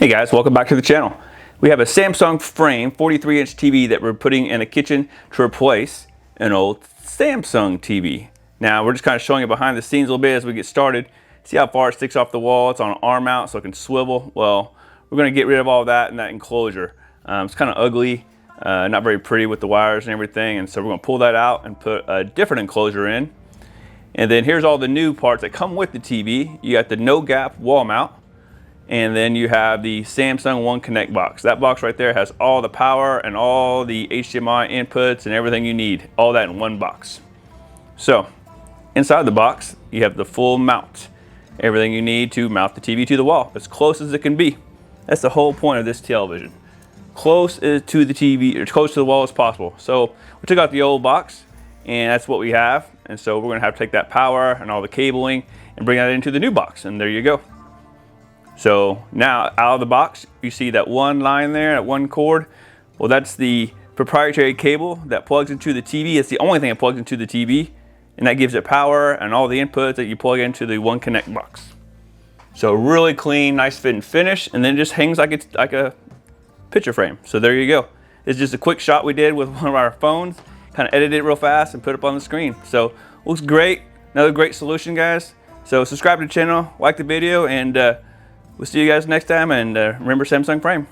Hey guys, welcome back to the channel. We have a Samsung frame 43-inch TV that we're putting in a kitchen to replace an old Samsung TV. Now we're just kind of showing it behind the scenes a little bit as we get started. See how far it sticks off the wall. It's on an arm mount so it can swivel. Well, we're going to get rid of all that in that enclosure. It's kind of ugly, not very pretty with the wires and everything, and so we're going to pull that out and put a different enclosure in. And then here's all the new parts that come with the TV. You got the no gap wall mount. And then you have the Samsung One Connect box. That box right there has all the power and all the HDMI inputs and everything you need. All that in one box. So, inside the box, you have the full mount. Everything you need to mount the TV to the wall, as close as it can be. That's the whole point of this television. Close to the TV, or as close to the wall as possible. So, we took out the old box, and that's what we have. And so we're gonna have to take that power and all the cabling and bring that into the new box, and there you go. So now out of the box, you see that one line there, that one cord. Well, that's the proprietary cable that plugs into the TV. It's the only thing that plugs into the TV, and that gives it power and all the inputs that you plug into the One Connect box. So really clean, nice fit and finish, and then it just hangs like it's like a picture frame. So there you go. It's just a quick shot we did with one of our phones, kind of edited it real fast and put it up on the screen. So looks great. Another great solution, guys. So subscribe to the channel, like the video, and we'll see you guys next time, and remember Samsung Frame.